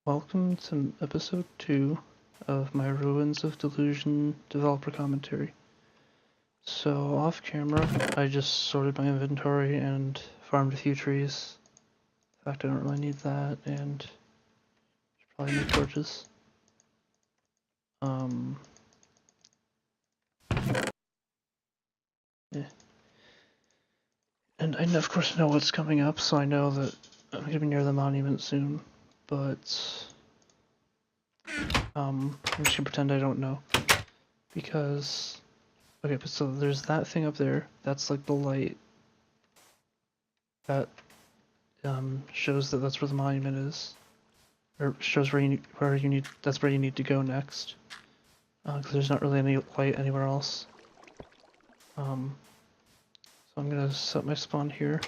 Welcome to episode 2 of my Ruins of Delusion developer commentary. So off camera, I just sorted my inventory and farmed a few trees. In fact, I don't really need that, and should probably make torches. Yeah. And I of course know what's coming up, so I know that I'm gonna be near the monument soon, but I'm just gonna pretend I don't know. Because okay, but so there's that thing up there, that's like the light that shows that that's where the monument is, or shows where you need that's where you need to go next, because there's not really any light anywhere else. So I'm gonna set my spawn here,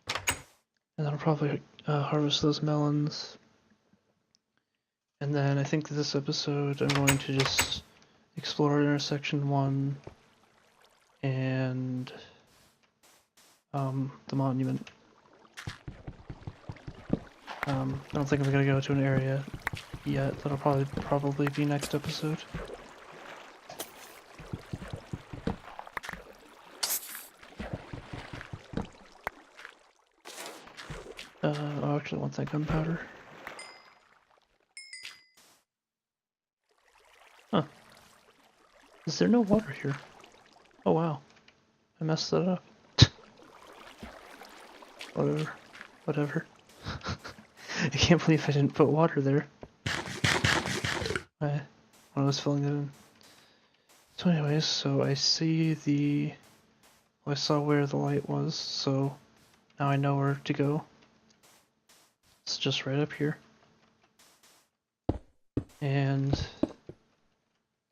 and then I'll probably harvest those melons. And then I think this episode I'm going to just explore intersection 1 and the monument. I don't think I'm gonna go to an area yet. That'll probably be next episode. Oh, actually, I want that gunpowder. Huh. Is there no water here? Oh wow. I messed that up. Whatever. I can't believe I didn't put water there. When I was filling it in. So anyways, so I see I saw where the light was, so now I know where to go. It's just right up here. And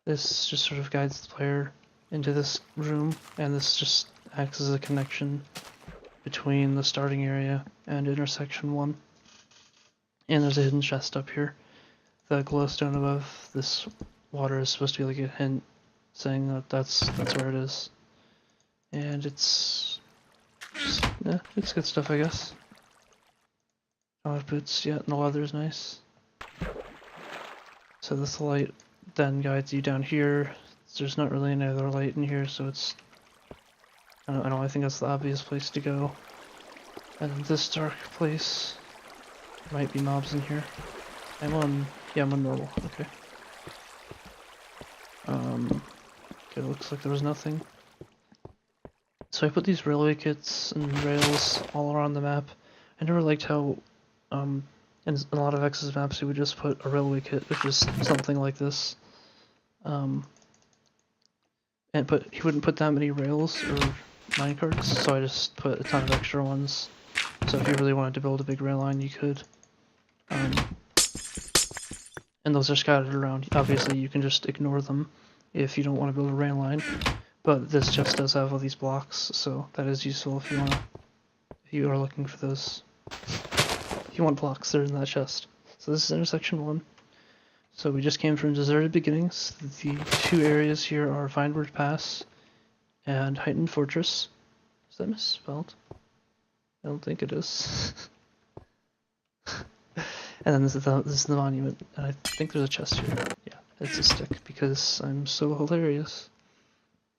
this just sort of guides the player into this room, and this just acts as a connection between the starting area and intersection 1. And there's a hidden chest up here. The glowstone above this water is supposed to be like a hint saying that that's where it is. And it's just, yeah, it's good stuff, I guess. I don't have boots yet, and the leather's nice. So this light then guides you down here. There's not really any other light in here, so it's I think that's the obvious place to go. And this dark place, there might be mobs in here. I'm on normal, okay. Okay, looks like there was nothing. So I put these railway kits and rails all around the map. I never liked how, in a lot of X's maps you would just put a railway kit, which is something like this. But he wouldn't put that many rails or minecarts, so I just put a ton of extra ones. So if you really wanted to build a big rail line, you could. And those are scattered around. Obviously, you can just ignore them if you don't want to build a rail line. But this chest does have all these blocks, so that is useful if you are looking for those. If you want blocks, they're in that chest. So this is intersection 1. So we just came from Deserted Beginnings. The two areas here are Vineward Pass and Heightened Fortress. Is that misspelled? I don't think it is. And then this is the monument, and I think there's a chest here. Yeah, it's a stick, because I'm so hilarious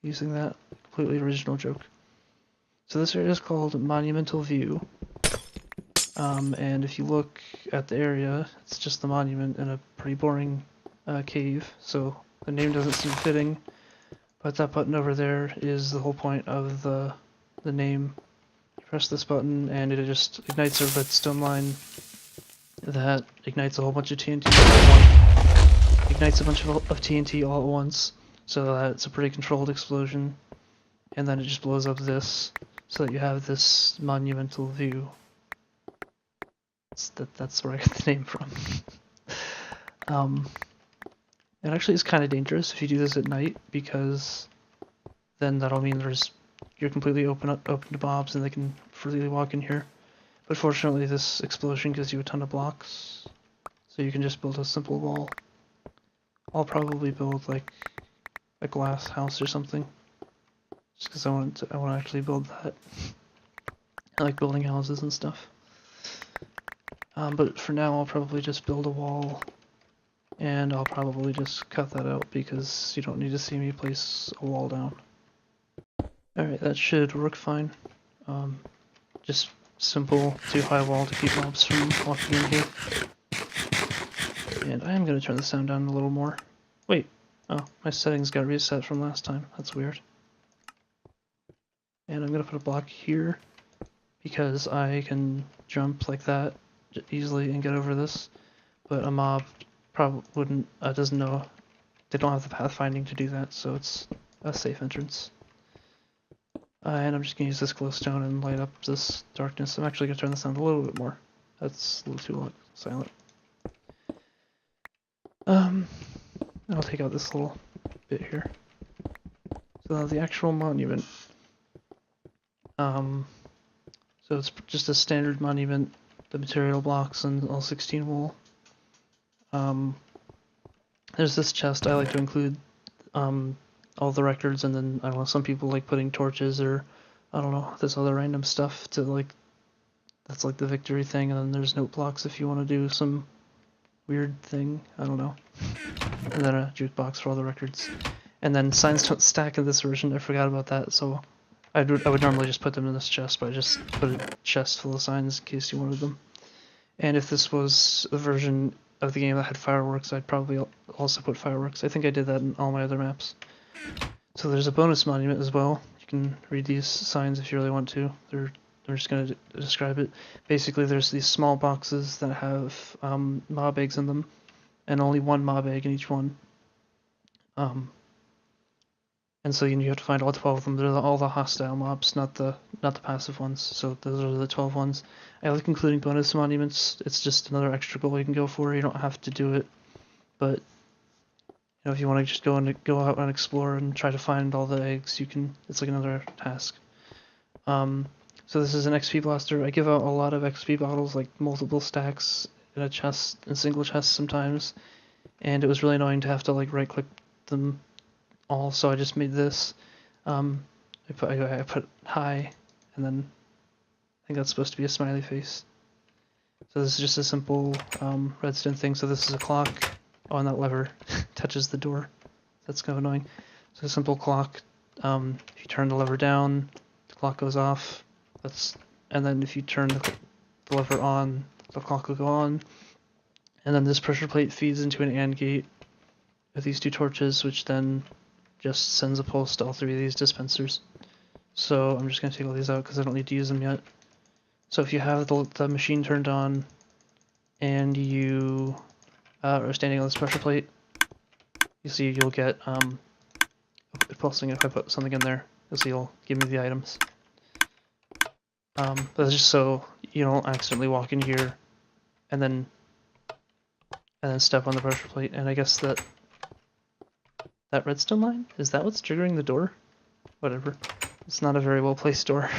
using that completely original joke. So this area is called Monumental View. And if you look at the area, it's just the monument in a pretty boring cave, so the name doesn't seem fitting, but that button over there is the whole point of the name. You press this button and it just ignites a redstone line that ignites a whole bunch of TNT ignites a bunch of TNT all at once, so that it's a pretty controlled explosion, and then it just blows up this, so that you have this monumental view. That's where I got the name from. It actually is kind of dangerous if you do this at night, because then that'll mean you're completely open to mobs and they can freely walk in here. But fortunately this explosion gives you a ton of blocks, so you can just build a simple wall. I'll probably build like a glass house or something, just because I want to actually build that. I like building houses and stuff. But for now, I'll probably just build a wall, and I'll probably just cut that out because you don't need to see me place a wall down. Alright, that should work fine. Just simple 2-high wall to keep mobs from walking in here. And I am going to turn the sound down a little more. Wait, oh, my settings got reset from last time. That's weird. And I'm going to put a block here because I can jump like that easily and get over this. But a mob probably wouldn't, doesn't know, they don't have the pathfinding to do that, so it's a safe entrance. And I'm just going to use this glowstone and light up this darkness. I'm actually going to turn the sound a little bit more. That's a little too silent. I'll take out this little bit here. So the actual monument. So it's just a standard monument, the material blocks and all 16 wool. There's this chest. I like to include all the records, and then I don't know, some people like putting torches or I don't know, this other random stuff to like, that's like the victory thing, and then there's note blocks if you want to do some weird thing, I don't know. And then a jukebox for all the records. And then signs don't stack in this version, I forgot about that, so I would normally just put them in this chest, but I just put a chest full of signs in case you wanted them. And if this was a version of the game that had fireworks, I'd probably also put fireworks. I think I did that in all my other maps. So there's a bonus monument as well. You can read these signs if you really want to. They're just going to describe it. Basically, there's these small boxes that have mob eggs in them, and only one mob egg in each one. And so you have to find all 12 of them. They're all the hostile mobs, not the passive ones. So those are the 12 ones. I like including bonus monuments. It's just another extra goal you can go for. You don't have to do it, but you know, if you want to just go out and explore and try to find all the eggs, you can. It's like another task. So this is an XP blaster. I give out a lot of XP bottles, like multiple stacks in a chest, in single chests sometimes, and it was really annoying to have to like right-click them all. So I just made this. I put high, and then I think that's supposed to be a smiley face. So this is just a simple redstone thing. So this is a clock. Oh, and that lever touches the door. That's kind of annoying. So a simple clock. If you turn the lever down, the clock goes off. And then if you turn the lever on, the clock will go on. And then this pressure plate feeds into an AND gate with these two torches, which then just sends a pulse to all three of these dispensers. So I'm just going to take all these out because I don't need to use them yet. So if you have the machine turned on and you are standing on this pressure plate, you see you'll get it pulsing. If I put something in there, you'll see it'll give me the items. That's just so you don't accidentally walk in here and then step on the pressure plate. And I guess that redstone line, is that what's triggering the door? Whatever. It's not a very well placed door.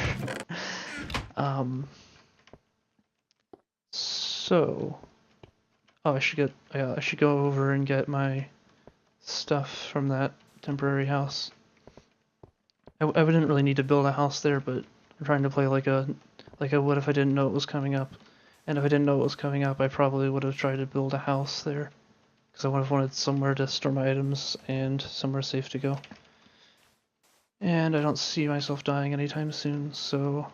So I should go over and get my stuff from that temporary house. I didn't really need to build a house there, but I'm trying to play like I would if I didn't know it was coming up. And if I didn't know it was coming up, I probably would have tried to build a house there, because I would have wanted somewhere to store my items and somewhere safe to go. And I don't see myself dying anytime soon, so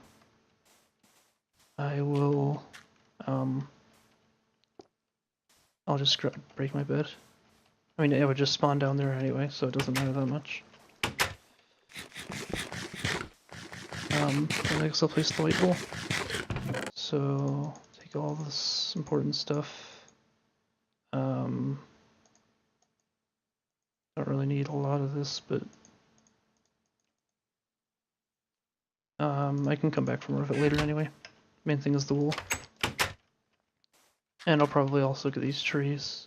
I will, I'll just break my bed. I mean, it would just spawn down there anyway, so it doesn't matter that much. And I guess I'll place the light bulb. So, take all this important stuff. Don't really need a lot of this, but I can come back for more of it later anyway. Main thing is the wool. And I'll probably also get these trees.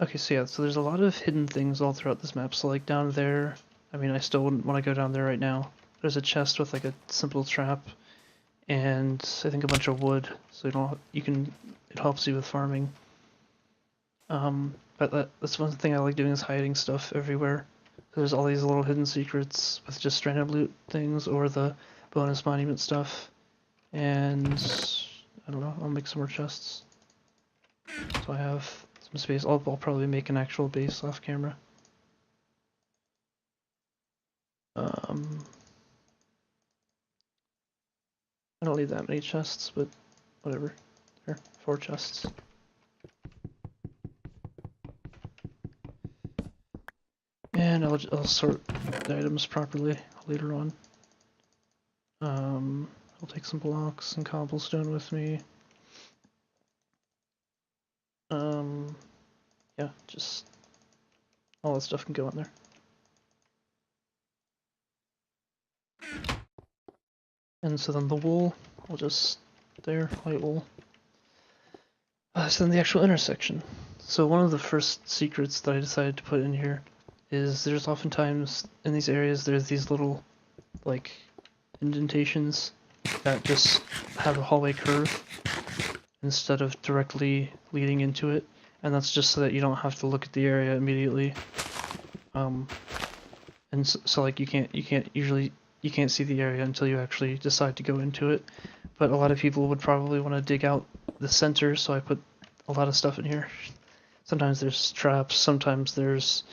Okay, so yeah, so there's a lot of hidden things all throughout this map. So like down there, I mean, I still wouldn't want to go down there right now. There's a chest with like a simple trap, and I think a bunch of wood, so it helps you with farming. But that's one thing I like doing, is hiding stuff everywhere. There's all these little hidden secrets with just random loot things or the bonus monument stuff. And I don't know, I'll make some more chests. So I have some space. I'll probably make an actual base off camera. I don't need that many chests, but whatever. Here, 4 chests. And I'll sort the items properly later on. I'll take some blocks and cobblestone with me. Yeah, just all that stuff can go in there. And so then the wool, I'll just, there, white wool. So then the actual intersection. So one of the first secrets that I decided to put in here is there's oftentimes in these areas there's these little like indentations that just have a hallway curve instead of directly leading into it, and that's just so that you don't have to look at the area immediately. And so like you can't see the area until you actually decide to go into it. But a lot of people would probably want to dig out the center, so I put a lot of stuff in here. Sometimes there's traps, sometimes there's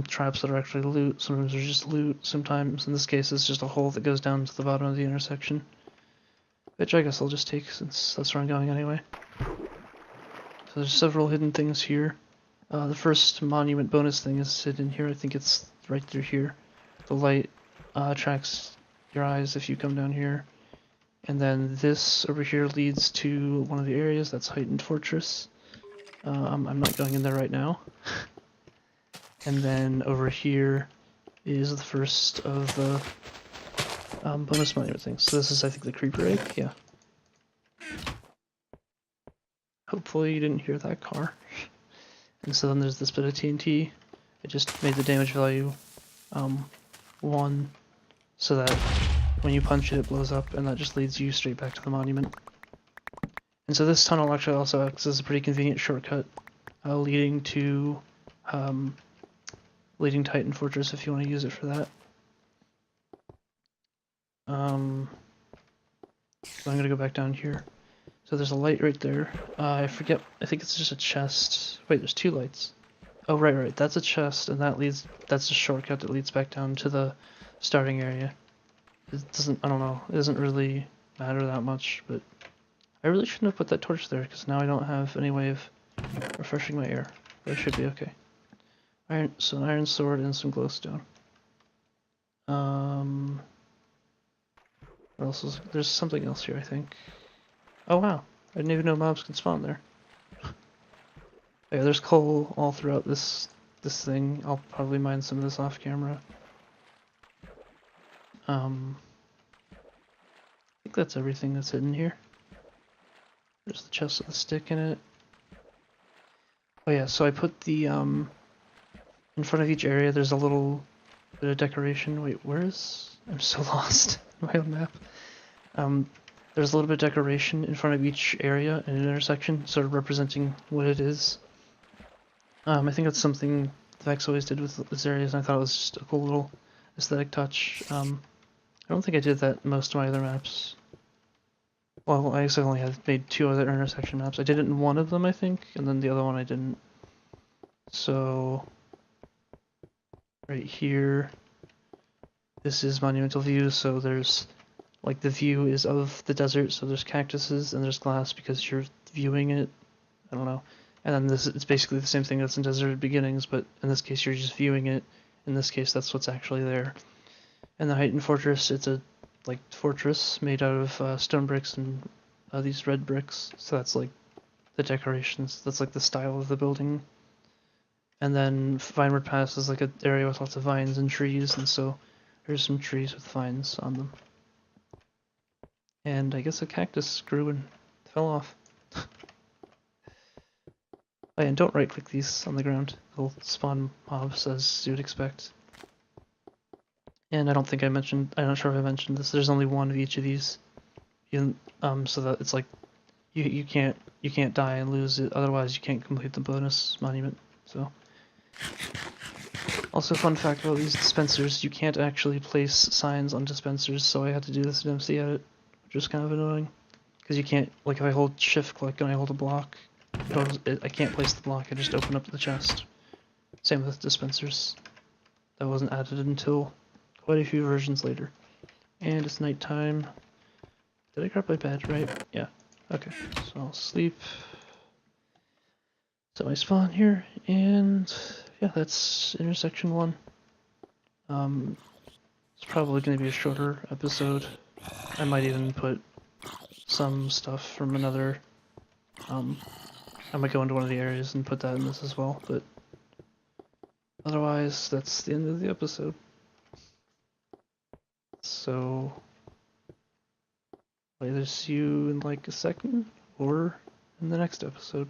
traps that are actually loot, sometimes there's just loot, sometimes, in this case, it's just a hole that goes down to the bottom of the intersection. Which I guess I'll just take, since that's where I'm going anyway. So there's several hidden things here. The first monument bonus thing is hidden here, I think it's right through here. The light attracts your eyes if you come down here. And then this over here leads to one of the areas, that's Heightened Fortress. I'm not going in there right now. And then over here is the first of the bonus monument things. So this is, I think, the creeper egg, yeah. Hopefully you didn't hear that car. And so then there's this bit of TNT. It just made the damage value 1, so that when you punch it, it blows up, and that just leads you straight back to the monument. And so this tunnel actually also acts as a pretty convenient shortcut, leading to Titan Fortress if you want to use it for that. So I'm gonna go back down here. So there's a light right there. I forget, I think it's just a chest. Wait, there's 2 lights. Oh, right, that's a chest, and that's a shortcut that leads back down to the starting area. It doesn't, I don't know, it doesn't really matter that much, but I really shouldn't have put that torch there, because now I don't have any way of refreshing my air. But I should be okay. So an iron sword and some glowstone. What else is, there's something else here, I think. Oh wow, I didn't even know mobs can spawn there. Yeah, there's coal all throughout this thing. I'll probably mine some of this off camera. I think that's everything that's hidden here. There's the chest with the stick in it. Oh yeah, so I put the in front of each area there's a little bit of decoration. Wait, where is? I'm so lost in my own map. There's a little bit of decoration in front of each area in an intersection, sort of representing what it is. I think that's something Vex always did with this areas, and I thought it was just a cool little aesthetic touch. I don't think I did that in most of my other maps. Well, I guess I only have made 2 other intersection maps. I did it in one of them, I think, and then the other one I didn't. So, right here, this is monumental view, so there's, like, the view is of the desert, so there's cactuses and there's glass because you're viewing it. I don't know. And then it's basically the same thing that's in Deserted Beginnings, but in this case you're just viewing it. In this case, that's what's actually there. And the Heightened Fortress, it's a fortress made out of stone bricks and these red bricks. So that's like the decorations. That's like the style of the building. And then Vineward Pass is like an area with lots of vines and trees, and so there's some trees with vines on them. And I guess a cactus grew and fell off. Oh, and don't right-click these on the ground. They'll spawn mobs as you would expect. And I don't think I mentioned, I'm not sure if I mentioned this, there's only one of each of these. So that it's like, you can't die and lose it, otherwise you can't complete the bonus monument, so. Also, fun fact about these dispensers, you can't actually place signs on dispensers, so I had to do this in MC Edit, which was kind of annoying. Because you can't, like if I hold shift click and I hold a block, I can't place the block, I just open up the chest. Same with dispensers. That wasn't added until quite a few versions later. And it's nighttime. Did I grab my bed, right? Yeah. Okay, so I'll sleep. Set my spawn here, and yeah, that's intersection 1. It's probably going to be a shorter episode. I might even put some stuff from another, I might go into one of the areas and put that in this as well, but otherwise, that's the end of the episode. So, I'll either see you in like a second, or in the next episode.